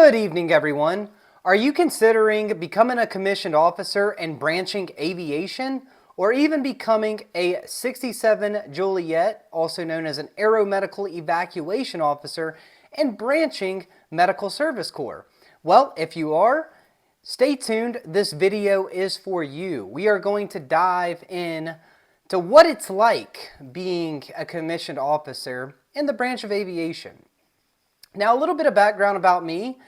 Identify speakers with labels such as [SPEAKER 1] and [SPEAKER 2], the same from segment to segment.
[SPEAKER 1] Good evening, everyone. Are you considering becoming a commissioned officer and branching aviation, or even becoming a 67 Juliet, also known as an aeromedical evacuation officer, and branching medical service corps? Well, if you are, stay tuned. This video is for you. We are going to dive in to what it's like being a commissioned officer in the branch of aviation. Now, a little bit of background about me.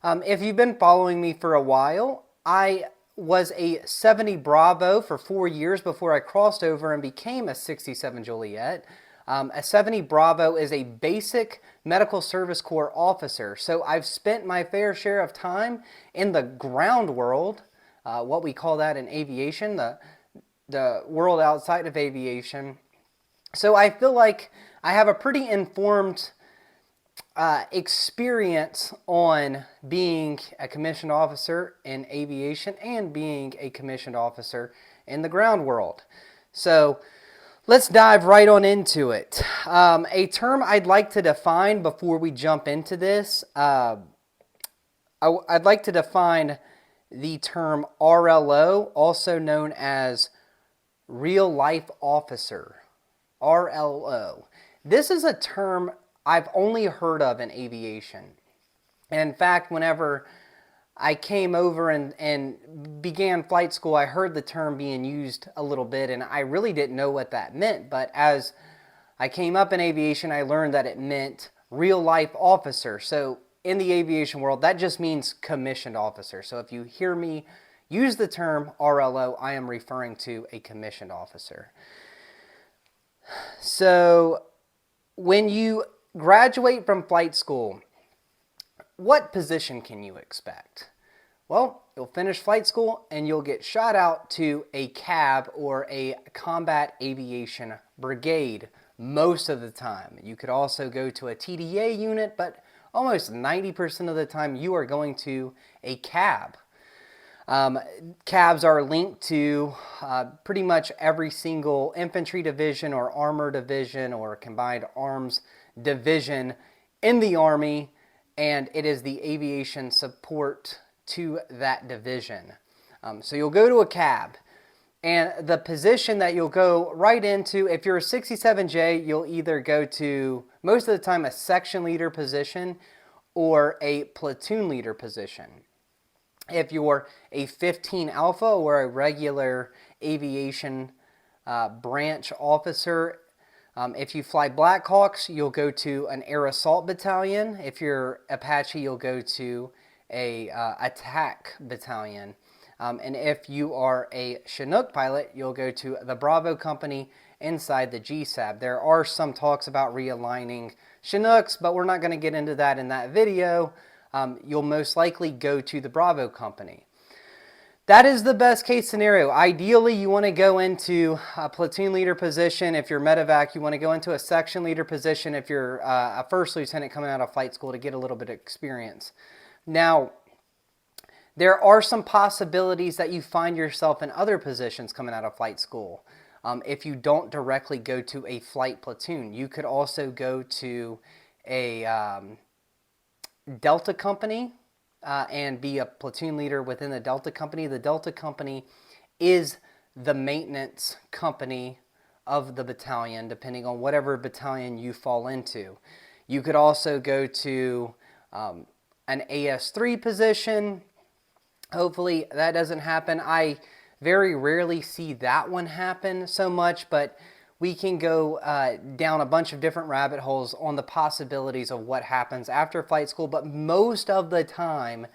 [SPEAKER 1] If you've been following me for a while, I was a 70 Bravo for 4 years before I crossed over and became a 67 Juliet. A 70 Bravo is a basic medical service corps officer. So I've spent my fair share of time in the ground world, what we call that in aviation, the world outside of aviation. So I feel like I have a pretty informed experience on being a commissioned officer in aviation and being a commissioned officer in the ground world. So let's dive right on into it. A term I'd like to define before we jump into this, I'd like to define the term RLO, also known as real life officer. RLO. This is a term I've only heard of in aviation. And in fact, whenever I came over and began flight school, I heard the term being used a little bit, and I really didn't know what that meant. But as I came up in aviation, I learned that it meant real life officer. So in the aviation world, that just means commissioned officer. So if you hear me use the term RLO, I am referring to a commissioned officer. So when you graduate from flight school, what position can you expect? Well, you'll finish flight school and you'll get shot out to a CAB or a combat aviation brigade most of the time. You could also go to a TDA unit, but almost 90% of the time you are going to a CAB. CABs are linked to pretty much every single infantry division or armor division or combined arms division in the Army, and it is the aviation support to that division. So you'll go to a CAB, and the position that you'll go right into, if you're a 67J, you'll either go to, most of the time, a section leader position or a platoon leader position. If you're a 15 Alpha or a regular aviation branch officer, if you fly Black Hawks, you'll go to an Air Assault Battalion. If you're Apache, you'll go to a attack battalion. And if you are a Chinook pilot, you'll go to the Bravo Company inside the GSAB. There are some talks about realigning Chinooks, but we're not going to get into that in that video. You'll most likely go to the Bravo Company. That is the best case scenario. Ideally, you want to go into a platoon leader position. If you're medevac, you want to go into a section leader position if you're a first lieutenant coming out of flight school to get a little bit of experience. Now, there are some possibilities that you find yourself in other positions coming out of flight school. If you don't directly go to a flight platoon, you could also go to a Delta Company and be a platoon leader within the Delta Company. The Delta Company is the maintenance company of the battalion, depending on whatever battalion you fall into. You could also go to an AS3 position. Hopefully that doesn't happen. I very rarely see that one happen so much, but we can go down a bunch of different rabbit holes on the possibilities of what happens after flight school. But most of the time,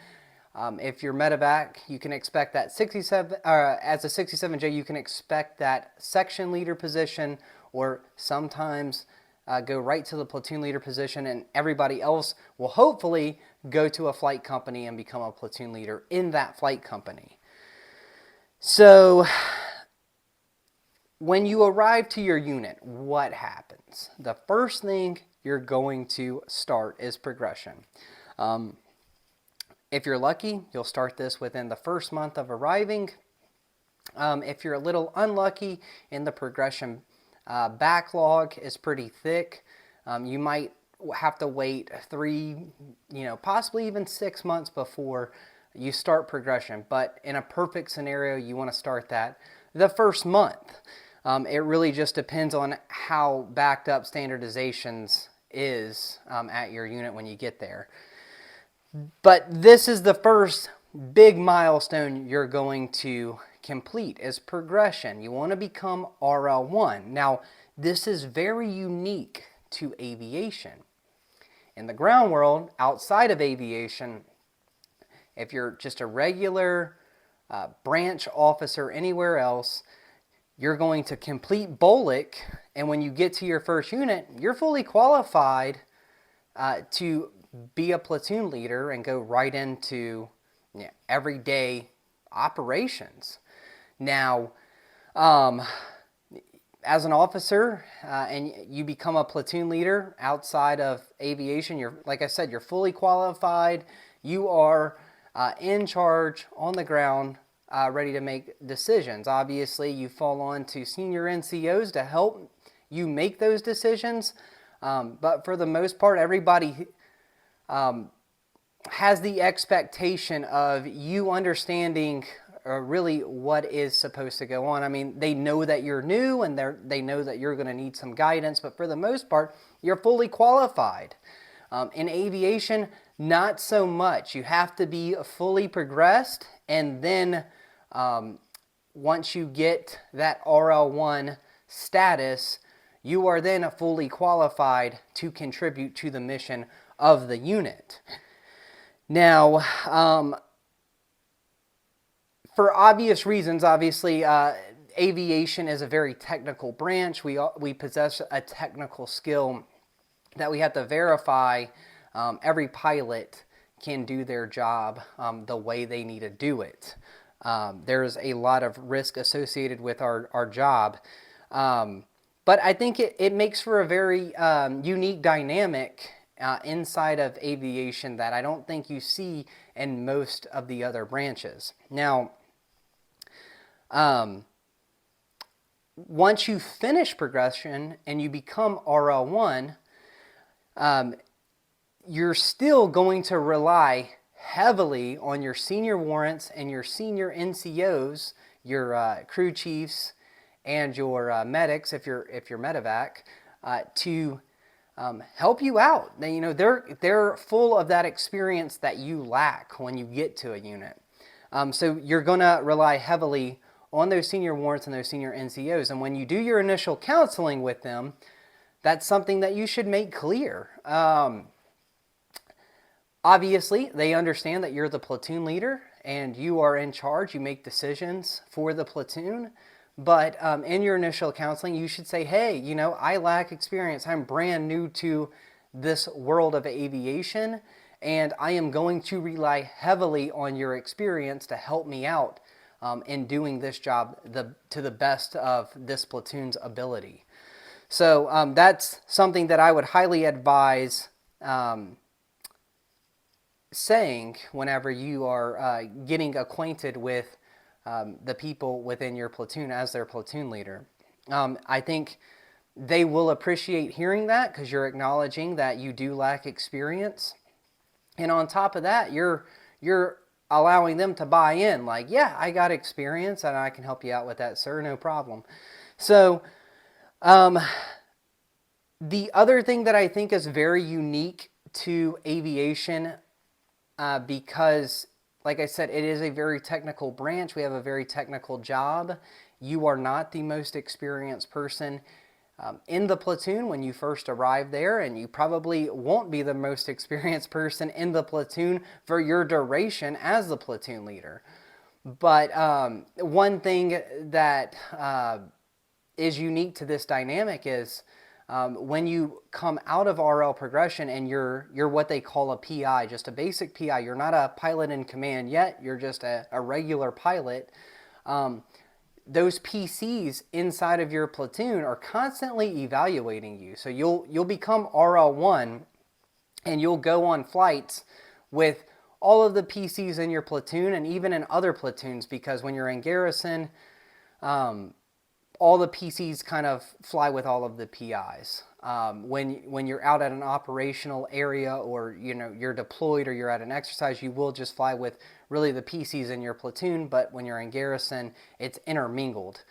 [SPEAKER 1] if you're medevac, you can expect that 67, as a 67J, you can expect that section leader position, or sometimes go right to the platoon leader position, and everybody else will hopefully go to a flight company and become a platoon leader in that flight company. So when you arrive to your unit, what happens? The first thing you're going to start is progression. If you're lucky, you'll start this within the first month of arriving. If you're a little unlucky, in the progression backlog is pretty thick. You might have to wait 3, possibly even 6 months before you start progression. But in a perfect scenario, you want to start that the first month. It really just depends on how backed up standardizations is at your unit when you get there. But this is the first big milestone you're going to complete is progression. You want to become RL1. Now, this is very unique to aviation. In the ground world, outside of aviation, if you're just a regular branch officer anywhere else, you're going to complete BOLIC, and when you get to your first unit, you're fully qualified to be a platoon leader and go right into everyday operations. Now, as an officer and you become a platoon leader outside of aviation, like I said, you're fully qualified. You are in charge on the ground, ready to make decisions. Obviously, you fall on to senior NCOs to help you make those decisions. But for the most part, everybody has the expectation of you understanding really what is supposed to go on. I mean, they know that you're new and they know that you're going to need some guidance, but for the most part, you're fully qualified. In aviation, not so much. You have to be fully progressed, and then once you get that RL1 status, you are then fully qualified to contribute to the mission of the unit. Now, for obvious reasons, obviously, aviation is a very technical branch. We possess a technical skill that we have to verify. Every pilot can do their job the way they need to do it. There's a lot of risk associated with our job. But I think it makes for a very unique dynamic inside of aviation that I don't think you see in most of the other branches. Now, once you finish progression and you become RL1, you're still going to rely heavily on your senior warrants and your senior NCOs, your crew chiefs, and your medics, if you're medevac, to help you out. They're full of that experience that you lack when you get to a unit. So you're going to rely heavily on those senior warrants and those senior NCOs. And when you do your initial counseling with them, that's something that you should make clear. Obviously, they understand that you're the platoon leader and you are in charge. You make decisions for the platoon. But in your initial counseling, you should say, hey, I lack experience. I'm brand new to this world of aviation, and I am going to rely heavily on your experience to help me out in doing this job to the best of this platoon's ability. So that's something that I would highly advise saying whenever you are getting acquainted with the people within your platoon as their platoon leader. I think they will appreciate hearing that because you're acknowledging that you do lack experience. And on top of that, you're allowing them to buy in. Like, yeah, I got experience and I can help you out with that, sir, no problem. So the other thing that I think is very unique to aviation, because like I said, it is a very technical branch. We have a very technical job. You are not the most experienced person in the platoon when you first arrive there, and you probably won't be the most experienced person in the platoon for your duration as the platoon leader. But one thing that is unique to this dynamic is when you come out of RL progression and you're what they call a PI, just a basic PI, you're not a pilot in command yet, you're just a regular pilot. Those PCs inside of your platoon are constantly evaluating you. So you'll become RL1 and you'll go on flights with all of the PCs in your platoon and even in other platoons, because when you're in garrison, all the PCs kind of fly with all of the PIs. When you're out at an operational area, or you're deployed or you're at an exercise, you will just fly with really the PCs in your platoon. But when you're in garrison, it's intermingled.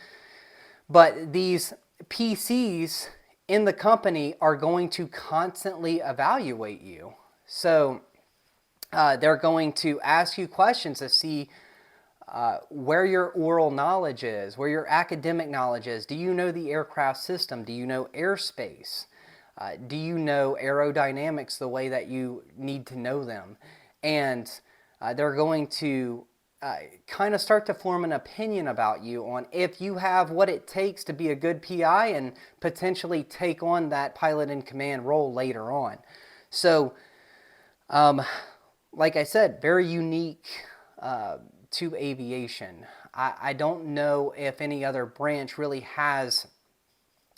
[SPEAKER 1] But these PCs in the company are going to constantly evaluate you. So they're going to ask you questions to see where your oral knowledge is, where your academic knowledge is. Do you know the aircraft system? Do you know airspace? Do you know aerodynamics the way that you need to know them? And they're going to kind of start to form an opinion about you on if you have what it takes to be a good PI and potentially take on that pilot in command role later on. So, like I said, very unique to aviation. I don't know if any other branch really has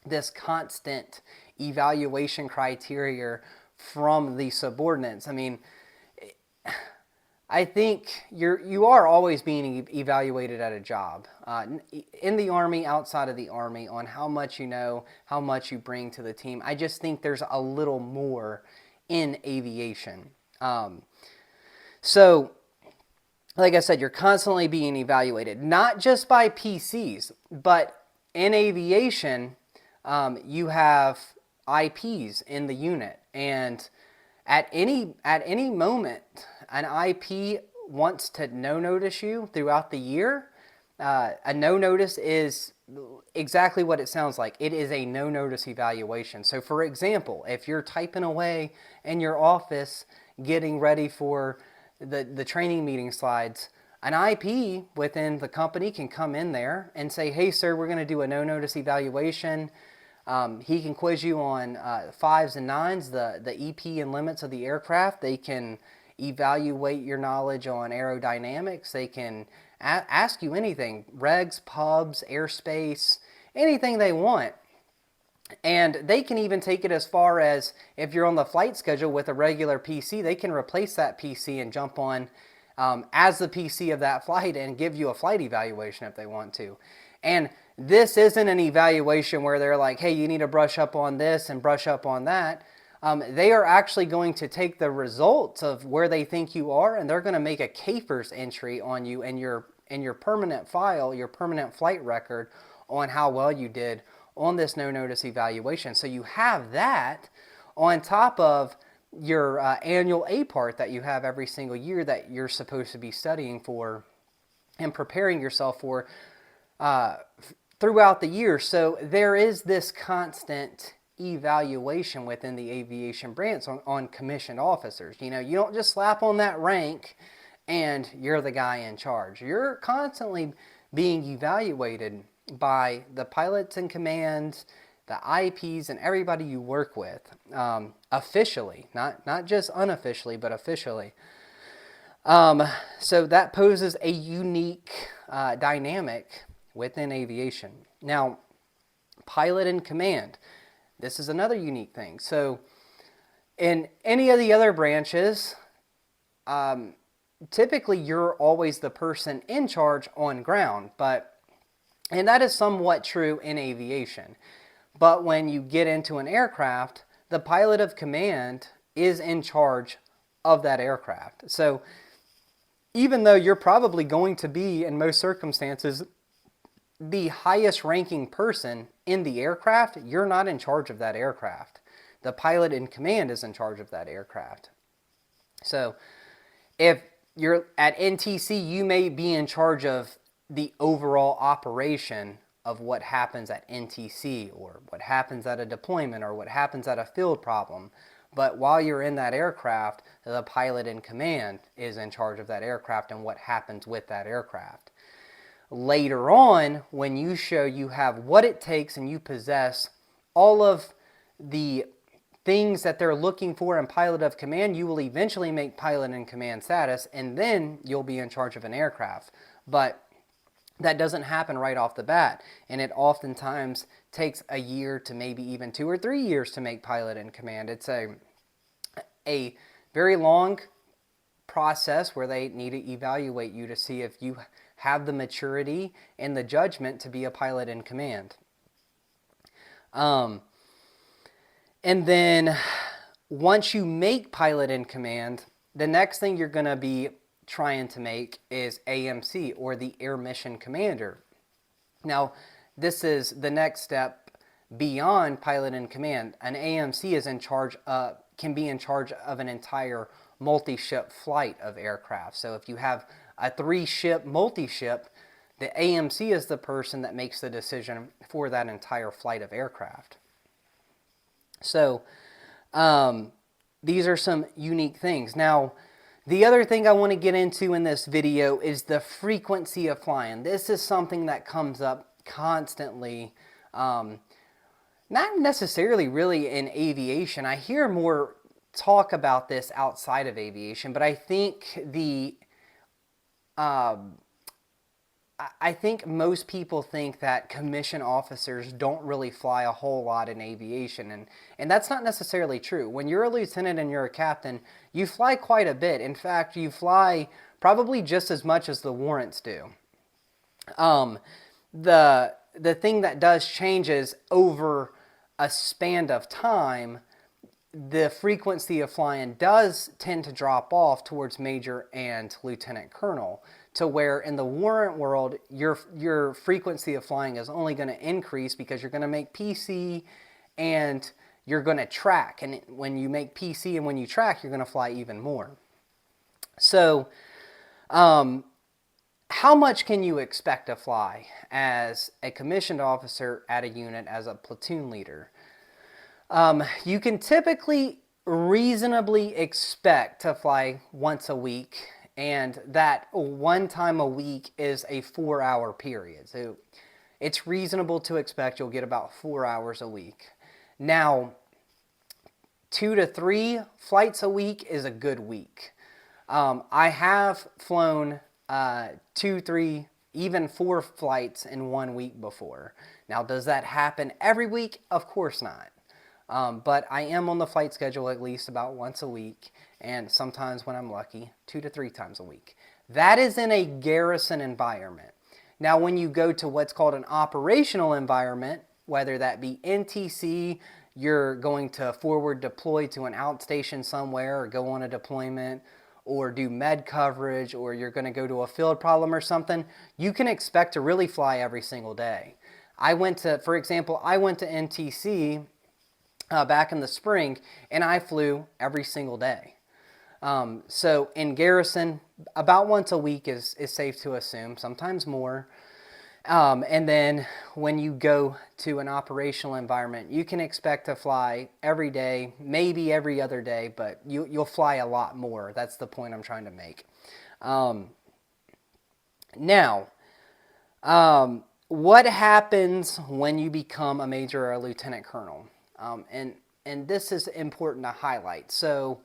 [SPEAKER 1] this constant evaluation criteria from the subordinates. I mean, I think you are always being evaluated at a job, in the Army, outside of the Army, on how much you know, how much you bring to the team. I just think there's a little more in aviation. So, like I said, you're constantly being evaluated, not just by PCs, but in aviation, you have IPs in the unit, and at any moment, an IP wants to no-notice you throughout the year. A no-notice is exactly what it sounds like. It is a no-notice evaluation. So, for example, if you're typing away in your office getting ready for the training meeting slides, an IP within the company can come in there and say, hey, sir, we're going to do a no-notice evaluation. He can quiz you on 5s and 9s, the EP and limits of the aircraft. They can evaluate your knowledge on aerodynamics. They can ask you anything, regs, pubs, airspace, anything they want. And they can even take it as far as if you're on the flight schedule with a regular PC, they can replace that PC and jump on as the PC of that flight and give you a flight evaluation if they want to. And this isn't an evaluation where they're like, hey, you need to brush up on this and brush up on that. They are actually going to take the results of where they think you are, and they're going to make a CAFERS entry on you in your permanent file, your permanent flight record, on how well you did on this no-notice evaluation. So you have that on top of your annual A part that you have every single year that you're supposed to be studying for and preparing yourself for throughout the year. So there is this constant evaluation within the aviation branch on commissioned officers. You don't just slap on that rank and you're the guy in charge. You're constantly being evaluated by the pilots in command, the IPs, and everybody you work with, officially, not just unofficially, but officially. So that poses a unique dynamic within aviation. Now, pilot in command, this is another unique thing. So in any of the other branches, typically you're always the person in charge on ground, and that is somewhat true in aviation. But when you get into an aircraft, the pilot of command is in charge of that aircraft. So even though you're probably going to be, in most circumstances, the highest ranking person in the aircraft, you're not in charge of that aircraft. The pilot in command is in charge of that aircraft. So if you're at NTC, you may be in charge of the overall operation of what happens at NTC, or what happens at a deployment, or what happens at a field problem. But while you're in that aircraft, the pilot in command is in charge of that aircraft and what happens with that aircraft. Later on, when you show you have what it takes and you possess all of the things that they're looking for in pilot of command, you will eventually make pilot in command status, and then you'll be in charge of an aircraft. But that doesn't happen right off the bat, and it oftentimes takes a year to maybe even 2 or 3 years to make pilot in command. It's a very long process where they need to evaluate you to see if you have the maturity and the judgment to be a pilot in command. And then once you make pilot in command, the next thing you're going to be trying to make is AMC, or the Air Mission Commander. Now, this is the next step beyond pilot in command. An AMC is in charge can be in charge of an entire multi-ship flight of aircraft. So if you have a 3-ship multi-ship, the AMC is the person that makes the decision for that entire flight of aircraft. So these are some unique things. Now, the other thing I want to get into in this video is the frequency of flying. This is something that comes up constantly, not necessarily really in aviation. I hear more talk about this outside of aviation, but I think I think most people think that commissioned officers don't really fly a whole lot in aviation, and that's not necessarily true. When you're a lieutenant and you're a captain, you fly quite a bit. In fact, you fly probably just as much as the warrants do. The thing that does change is over a span of time, the frequency of flying does tend to drop off towards major and lieutenant colonel, to where in the warrant world, your frequency of flying is only going to increase because you're going to make PC and you're going to track. And when you make PC and when you track, you're going to fly even more. So, how much can you expect to fly as a commissioned officer at a unit as a platoon leader? You can typically reasonably expect to fly once a week, and that one time a week is a 4-hour period. So it's reasonable to expect you'll get about 4 hours a week. Now, 2 to 3 flights a week is a good week. I have flown 2, 3, even 4 flights in 1 week before. Now, does that happen every week? Of course not. But I am on the flight schedule at least about once a week, and sometimes when I'm lucky, 2 to 3 times a week. That is in a garrison environment. Now, when you go to what's called an operational environment, whether that be NTC, you're going to forward deploy to an outstation somewhere or go on a deployment or do med coverage, or you're going to go to a field problem or something, you can expect to really fly every single day. For example, I went to NTC back in the spring, and I flew every single day. So in garrison, about once a week is safe to assume, sometimes more. And then when you go to an operational environment, you can expect to fly every day, maybe every other day, but you'll fly a lot more. That's the point I'm trying to make. Now, what happens when you become a major or a lieutenant colonel? And this is important to highlight. So,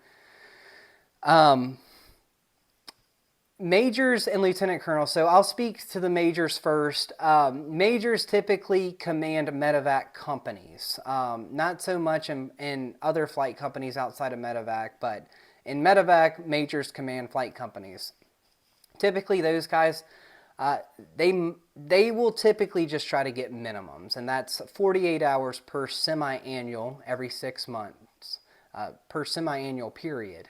[SPEAKER 1] majors and lieutenant colonels. So I'll speak to the majors first. Majors typically command medevac companies. Not so much in other flight companies outside of medevac, but in medevac, majors command flight companies. Typically, those guys, they will typically just try to get minimums, and that's 48 hours per semi-annual every 6 months, per semi-annual period.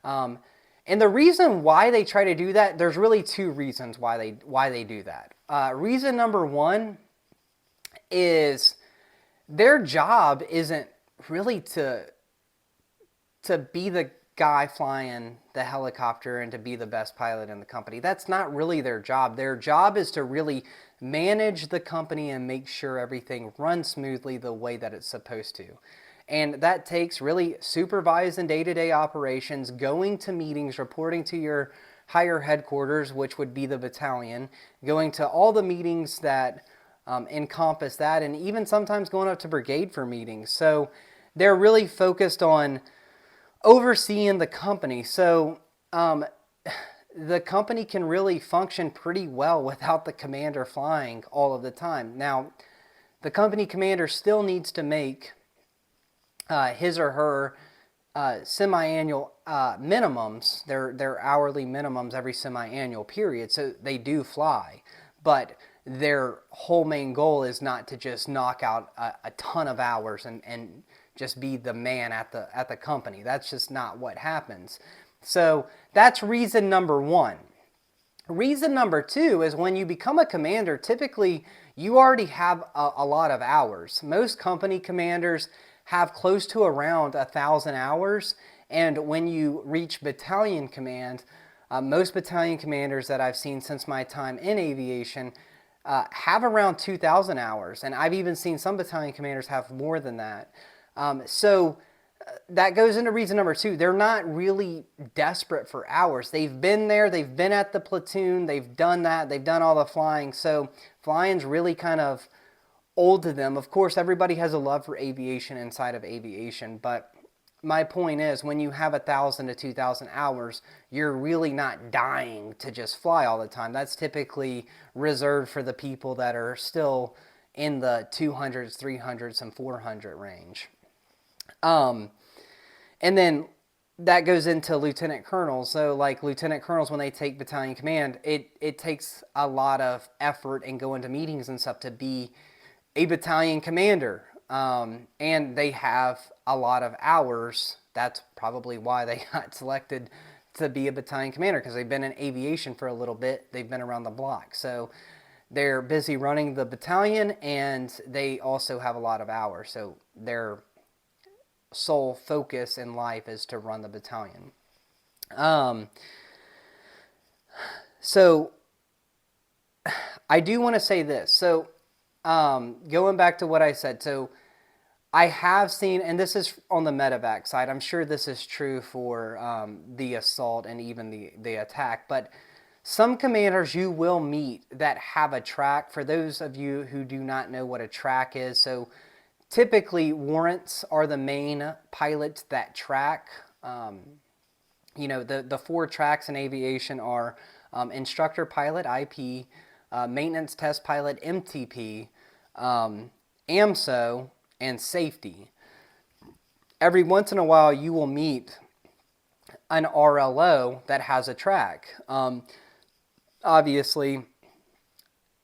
[SPEAKER 1] And the reason why they try to do that, there's really 2 reasons why they do that. Reason number 1 is their job isn't really to be the guy flying the helicopter and to be the best pilot in the company. That's not really their job. Their job is to really manage the company and make sure everything runs smoothly the way that it's supposed to. And that takes really supervising day-to-day operations, going to meetings, reporting to your higher headquarters, which would be the battalion, going to all the meetings that encompass that, and even sometimes going up to brigade for meetings. So they're really focused on overseeing the company. So the company can really function pretty well without the commander flying all of the time. Now, the company commander still needs to make his or her semi-annual minimums. They're hourly minimums every semi-annual period, so they do fly. But their whole main goal is not to just knock out a ton of hours and just be the man at the company. That's just not what happens. So that's reason number one. Reason number two is when you become a commander, typically you already have a lot of hours. Most company commanders have close to around 1,000 hours. And when you reach battalion command, most battalion commanders that I've seen since my time in aviation have around 2,000 hours. And I've even seen some battalion commanders have more than that. So that goes into reason number two. They're not really desperate for hours. They've been there. They've been at the platoon. They've done that. They've done all the flying. So flying's really kind of old to them. Of course, everybody has a love for aviation inside of aviation. But my point is, when you have 1,000 to 2,000 hours, you're really not dying to just fly all the time. That's typically reserved for the people that are still in the 200s, 300s, and 400 range. And then that goes into lieutenant colonels. So like lieutenant colonels, when they take battalion command, it takes a lot of effort and going to meetings and stuff to be a battalion commander. And they have a lot of hours. That's probably why they got selected to be a battalion commander, because they've been in aviation for a little bit. They've been around the block. So they're busy running the battalion, and they also have a lot of hours. So their sole focus in life is to run the battalion. So I do want to say this. So going back to what I said, so I have seen, and this is on the medevac side, I'm sure this is true for the assault and even the attack, but some commanders you will meet that have a track. For those of you who do not know what a track is, so typically warrants are the main pilots that track. You know, the four tracks in aviation are instructor pilot, IP, maintenance test pilot, MTP, AMSO, and safety. Every once in a while you will meet an RLO that has a track. Obviously,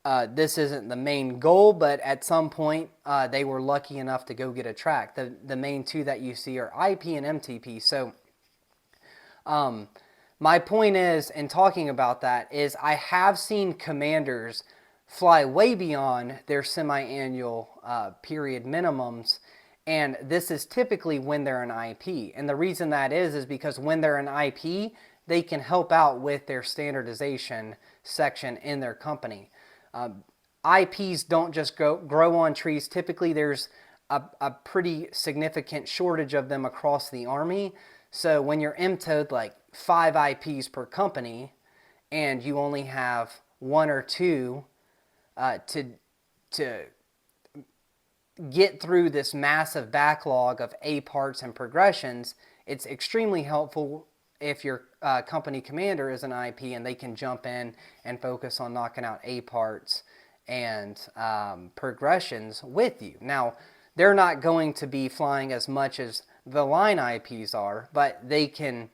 [SPEAKER 1] this isn't the main goal, but at some point they were lucky enough to go get a track. The main two that you see are IP and MTP. So my point is, in talking about that, is I have seen commanders fly way beyond their semi-annual period minimums, and this is typically when they're an IP. And the reason that is because when they're an IP, they can help out with their standardization section in their company. IPs don't just grow on trees. Typically, there's a pretty significant shortage of them across the Army. So when you're MTO'd like 5 IPs per company, and you only have 1 or 2 to get through this massive backlog of A parts and progressions, it's extremely helpful if your company commander is an IP and they can jump in and focus on knocking out A parts and progressions with you. Now, they're not going to be flying as much as the line IPs are, but they can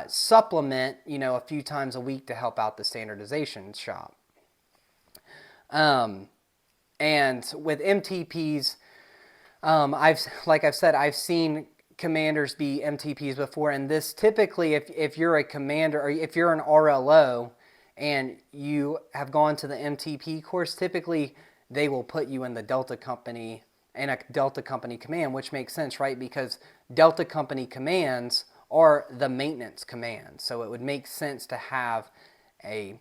[SPEAKER 1] supplement, you know, a few times a week to help out the standardization shop. And with MTPs, like I've said, I've seen commanders be MTPs before, and this typically, if you're a commander or if you're an RLO and you have gone to the MTP course, typically they will put you in the Delta Company and a Delta Company command, which makes sense, right? Because Delta Company commands are the maintenance commands. So it would make sense to have a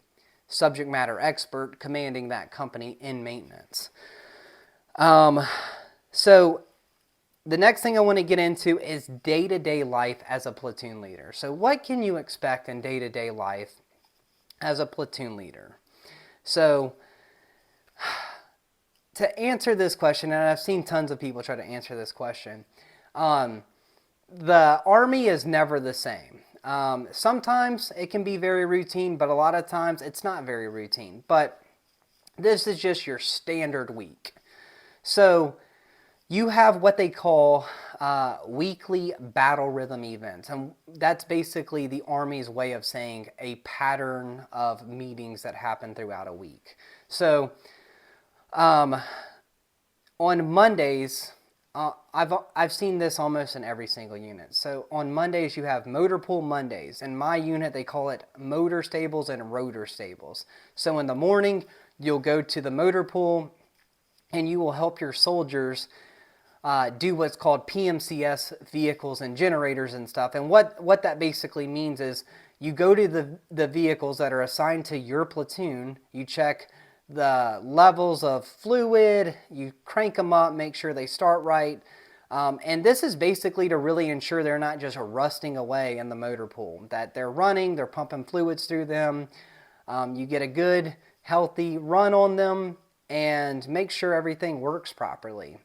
[SPEAKER 1] subject matter expert commanding that company in maintenance. So the next thing I want to get into is day-to-day life as a platoon leader. So what can you expect in day-to-day life as a platoon leader? So to answer this question, and I've seen tons of people try to answer this question, the Army is never the same. Sometimes it can be very routine, but a lot of times it's not very routine. But this is just your standard week. So you have what they call weekly battle rhythm events. And that's basically the Army's way of saying a pattern of meetings that happen throughout a week. So on Mondays, I've seen this almost in every single unit. So on Mondays, you have motor pool Mondays. In my unit, they call it motor stables and rotor stables. So in the morning, you'll go to the motor pool and you will help your soldiers do what's called PMCS vehicles and generators and stuff. And what that basically means is you go to the vehicles that are assigned to your platoon, you check the levels of fluid, you crank them up, make sure they start right. And this is basically to really ensure they're not just rusting away in the motor pool, that they're running, they're pumping fluids through them. You get a good, healthy run on them and make sure everything works properly.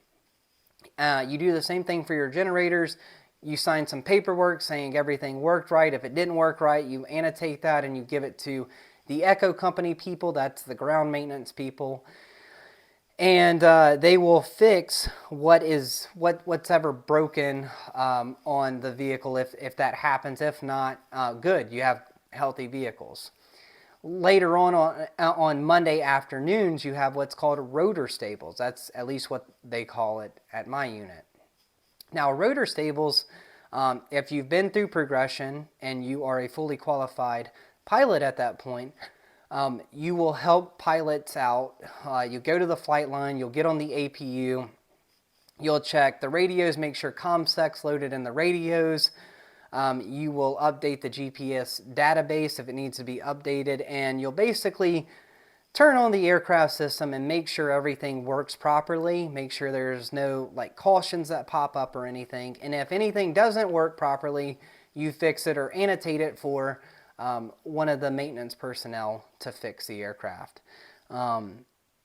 [SPEAKER 1] You do the same thing for your generators. You sign some paperwork saying everything worked right. If it didn't work right, you annotate that and you give it to the Echo Company people, that's the ground maintenance people. And they will fix what's ever broken on the vehicle if that happens. If not, good, you have healthy vehicles. Later on Monday afternoons, you have what's called rotor stables. That's at least what they call it at my unit. Now, rotor stables, if you've been through progression and you are a fully qualified pilot at that point, you will help pilots out. You go to the flight line, you'll get on the APU, you'll check the radios, make sure ComSec's loaded in the radios. You will update the GPS database if it needs to be updated, and you'll basically turn on the aircraft system and make sure everything works properly. Make sure there's no cautions that pop up or anything. And if anything doesn't work properly, you fix it or annotate it for one of the maintenance personnel to fix the aircraft.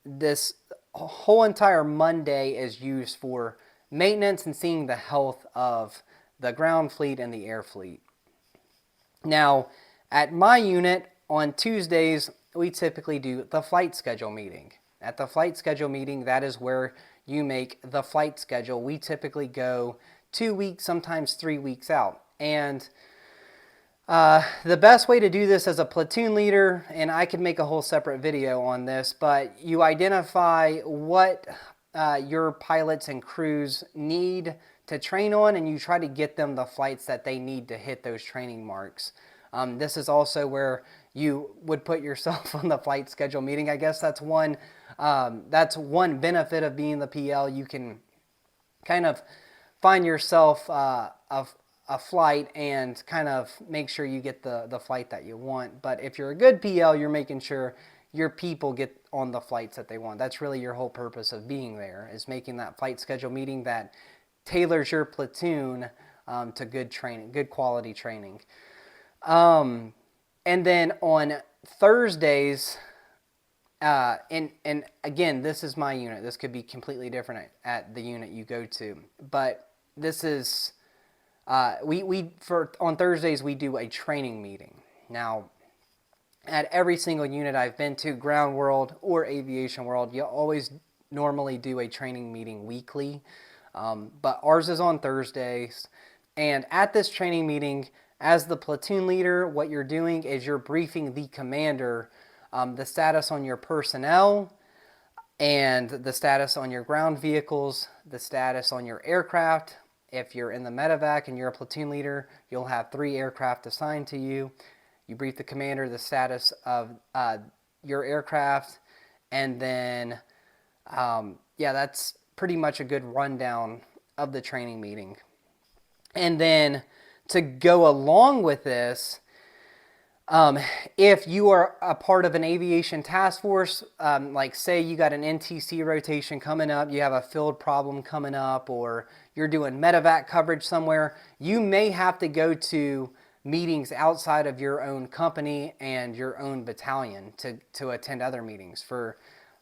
[SPEAKER 1] This whole entire Monday is used for maintenance and seeing the health of the ground fleet and the air fleet. Now, at my unit on Tuesdays, we typically do the flight schedule meeting. At the flight schedule meeting, that is where you make the flight schedule. We typically go 2 weeks, sometimes 3 weeks out. And the best way to do this as a platoon leader, and I could make a whole separate video on this, but you identify what your pilots and crews need to train on, and you try to get them the flights that they need to hit those training marks. This is also where you would put yourself on the flight schedule meeting. I guess that's one benefit of being the PL. You can kind of find yourself a flight and kind of make sure you get the flight that you want. But if you're a good PL, you're making sure your people get on the flights that they want. That's really your whole purpose of being there, is making that flight schedule meeting that tailors your platoon to good training, good quality training. And then on Thursdays, and again, this is my unit. This could be completely different at the unit you go to, but this is on Thursdays we do a training meeting. Now, at every single unit I've been to, Ground World or Aviation World, you always normally do a training meeting weekly. But ours is on Thursdays, and at this training meeting, as the platoon leader, what you're doing is you're briefing the commander the status on your personnel and the status on your ground vehicles, the status on your aircraft. If you're in the medevac and you're a platoon leader, you'll have 3 aircraft assigned to you. You brief the commander the status of your aircraft, and then, that's pretty much a good rundown of the training meeting. And then to go along with this, if you are a part of an aviation task force, like say you got an NTC rotation coming up, you have a field problem coming up, or you're doing medevac coverage somewhere, you may have to go to meetings outside of your own company and your own battalion to attend other meetings.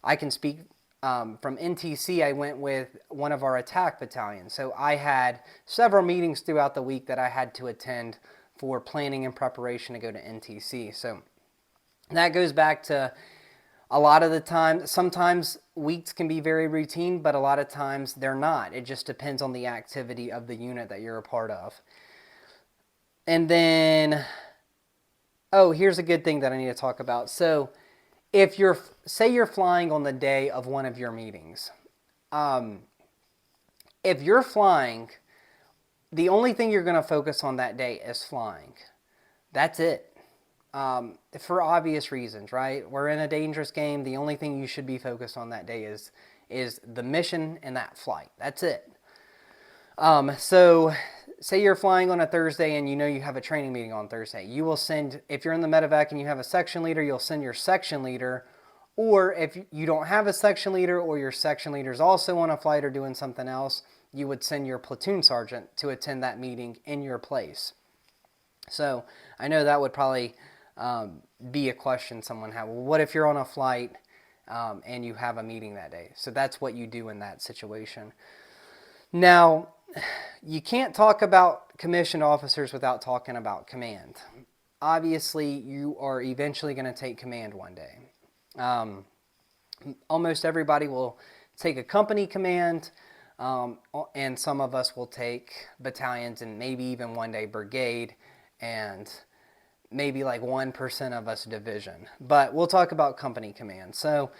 [SPEAKER 1] I can speak from NTC, I went with one of our attack battalions. So I had several meetings throughout the week that I had to attend for planning and preparation to go to NTC. So that goes back to A lot of the time, sometimes weeks can be very routine, but a lot of times they're not. It just depends on the activity of the unit that you're a part of. And then, oh, here's a good thing that I need to talk about. So if say you're flying on the day of one of your meetings, if you're flying, the only thing you're going to focus on that day is flying. That's it. For obvious reasons, right? We're in a dangerous game. The only thing you should be focused on that day is the mission and that flight. That's it. So say you're flying on a Thursday and you know you have a training meeting on Thursday. You will send, if you're in the medevac and you have a section leader, you'll send your section leader. Or if you don't have a section leader or your section leader is also on a flight or doing something else, you would send your platoon sergeant to attend that meeting in your place. So I know that would probably be a question someone had. Well, what if you're on a flight and you have a meeting that day? So that's what you do in that situation. Now, you can't talk about commissioned officers without talking about command. Obviously, you are eventually going to take command one day. Almost everybody will take a company command, and some of us will take battalions and maybe even one day brigade, and maybe like 1% of us division. But we'll talk about company command. So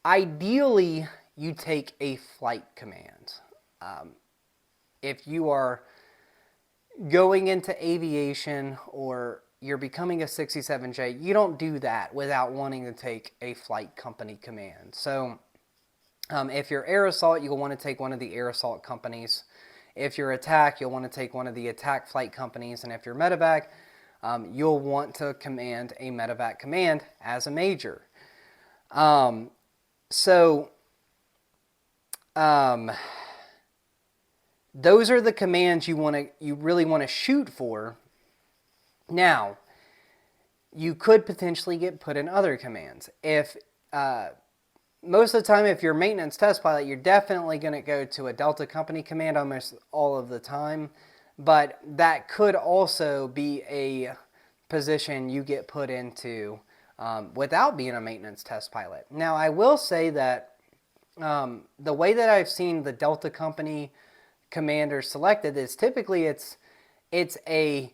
[SPEAKER 1] ideally, you take a flight command. If you are going into aviation or you're becoming a 67J, you don't do that without wanting to take a flight company command. So if you're air assault, you'll want to take one of the air assault companies. If you're attack, you'll want to take one of the attack flight companies. And if you're medevac, you'll want to command a medevac command as a major. Those are the commands you really want to shoot for. Now, you could potentially get put in other commands. Most of the time, if you're a maintenance test pilot, you're definitely going to go to a Delta Company command almost all of the time. But that could also be a position you get put into without being a maintenance test pilot. Now, I will say that the way that I've seen the Delta Company commander selected is typically it's a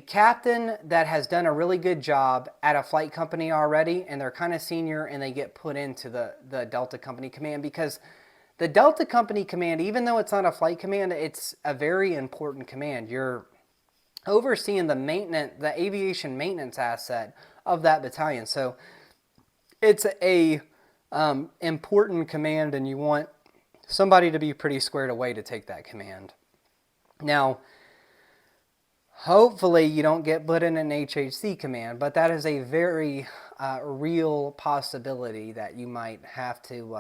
[SPEAKER 1] captain that has done a really good job at a flight company already, and they're kind of senior, and they get put into the Delta Company command, because the Delta Company command, even though it's not a flight command, it's a very important command. You're overseeing the aviation maintenance asset of that battalion. So it's a important command, and you want somebody to be pretty squared away to take that command. Now, hopefully you don't get put in an HHC command, but that is a very real possibility that you might have to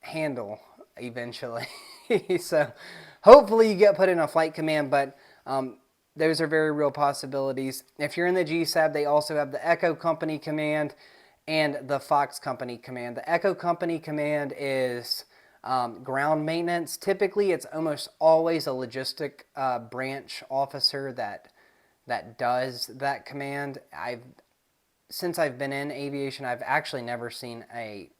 [SPEAKER 1] handle eventually. So hopefully you get put in a flight command, but those are very real possibilities. If you're in the GSAB, they also have the Echo Company command and the Fox Company command. The Echo Company command is ground maintenance. Typically, it's almost always a logistic branch officer that does that command. Since I've been in aviation, I've actually never seen a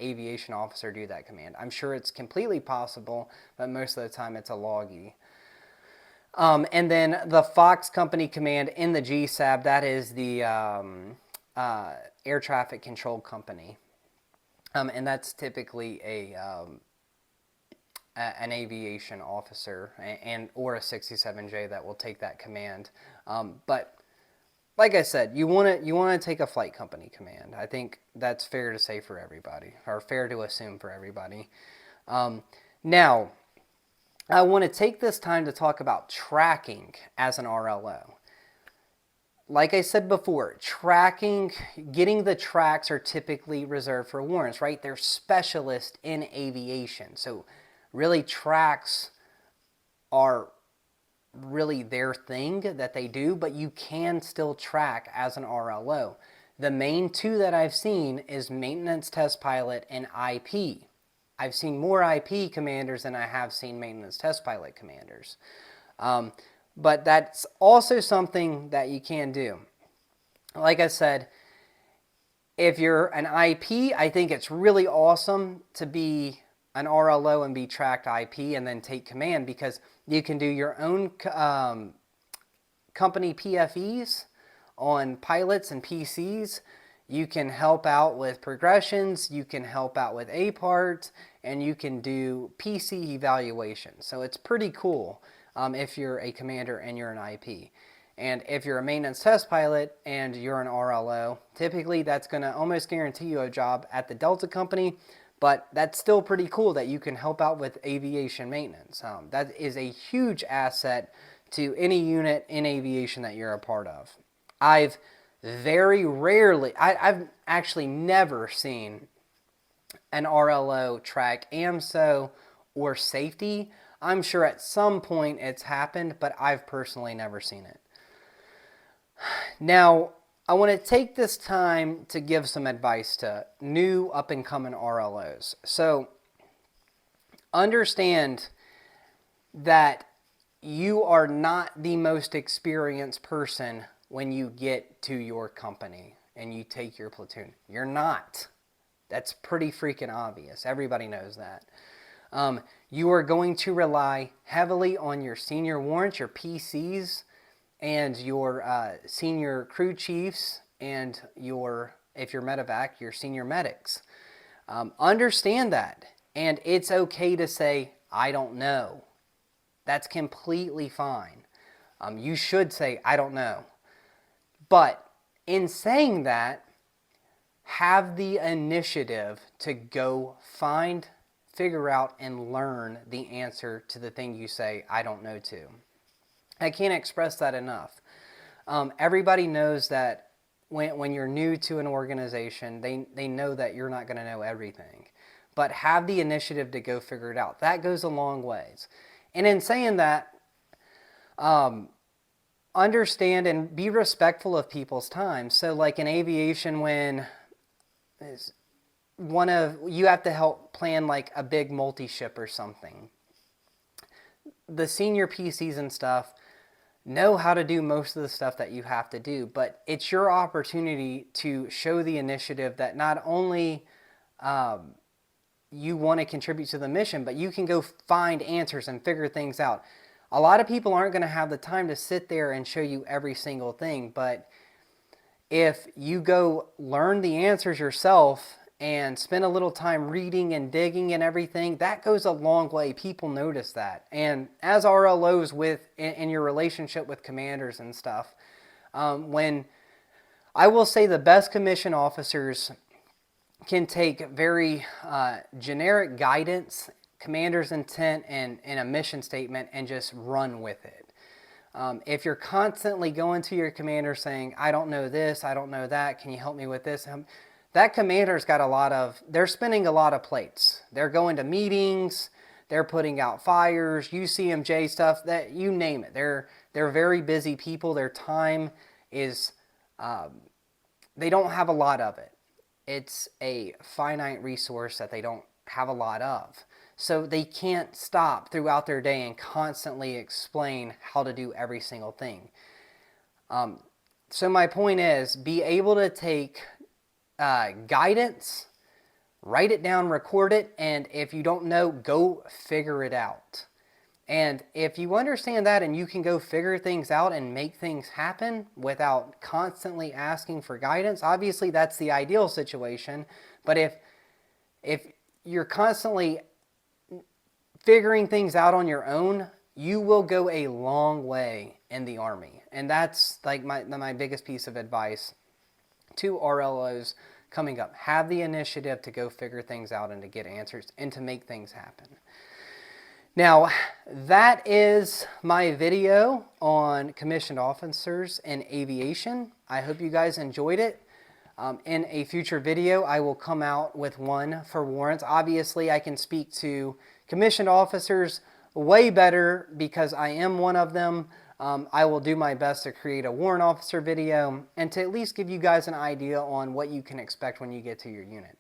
[SPEAKER 1] aviation officer do that command. I'm sure it's completely possible, but most of the time it's a loggy. And then the Fox Company command in the GSAB, that is the Air Traffic Control Company. And that's typically an aviation officer or a 67J that will take that command. But like I said, you want to take a flight company command. I think that's fair to say for everybody, or fair to assume for everybody. Now, I want to take this time to talk about tracking as an RLO. Like I said before, tracking, getting the tracks are typically reserved for warrants, right? They're specialists in aviation. So really tracks are really their thing that they do, but you can still track as an RLO. The main two that I've seen is maintenance test pilot and IP. I've seen more IP commanders than I have seen maintenance test pilot commanders. but that's also something that you can do. Like I said, if you're an IP, I think it's really awesome to be an RLO and be tracked IP and then take command, because you can do your own company PFEs on pilots and PCs. You can help out with progressions, you can help out with A parts, and you can do PC evaluation. So it's pretty cool if you're a commander and you're an IP. And if you're a maintenance test pilot and you're an RLO, typically that's going to almost guarantee you a job at the Delta company, but that's still pretty cool that you can help out with aviation maintenance. That is a huge asset to any unit in aviation that you're a part of. I've very rarely, I've actually never seen an RLO track AMSO or safety. I'm sure at some point it's happened, but I've personally never seen it. Now, I want to take this time to give some advice to new up-and-coming RLOs. So, understand that you are not the most experienced person when you get to your company and you take your platoon. You're not. That's pretty freaking obvious. Everybody knows that. You are going to rely heavily on your senior warrants, your PCs, and your senior crew chiefs, and if you're medevac, your senior medics. Understand that. And it's okay to say, I don't know. That's completely fine. You should say, I don't know. But in saying that, have the initiative to go figure out, and learn the answer to the thing you say, I don't know to. I can't express that enough. Everybody knows that when you're new to an organization, they know that you're not going to know everything. But have the initiative to go figure it out. That goes a long ways. And in saying that, understand and be respectful of people's time. So like in aviation, when you have to help plan like a big multi-ship or something, the senior PCs and stuff know how to do most of the stuff that you have to do, but it's your opportunity to show the initiative that not only you want to contribute to the mission, but you can go find answers and figure things out. A lot of people aren't going to have the time to sit there and show you every single thing, but if you go learn the answers yourself and spend a little time reading and digging and everything, that goes a long way. People notice that. And as RLOs in your relationship with commanders and stuff, when I will say the best commissioned officers can take very generic guidance, commander's intent, and a mission statement and just run with it. If you're constantly going to your commander saying, I don't know this, I don't know that, can you help me with this? That commander's got they're spinning a lot of plates. They're going to meetings, they're putting out fires, UCMJ stuff, that you name it. They're very busy people. Their time is, they don't have a lot of it. It's a finite resource that they don't have a lot of. So they can't stop throughout their day and constantly explain how to do every single thing. So my point is, be able to take guidance, write it down, record it, and if you don't know, go figure it out. And if you understand that and you can go figure things out and make things happen without constantly asking for guidance, obviously that's the ideal situation. But if you're constantly figuring things out on your own, you will go a long way in the Army. And that's like my biggest piece of advice to RLOs coming up. Have the initiative to go figure things out and to get answers and to make things happen. Now, that is my video on commissioned officers in aviation. I hope you guys enjoyed it. In a future video, I will come out with one for warrants. Obviously, I can speak to commissioned officers way better because I am one of them. I will do my best to create a warrant officer video and to at least give you guys an idea on what you can expect when you get to your unit.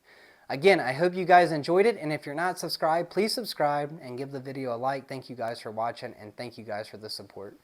[SPEAKER 1] Again, I hope you guys enjoyed it, and if you're not subscribed, please subscribe and give the video a like. Thank you guys for watching, and thank you guys for the support.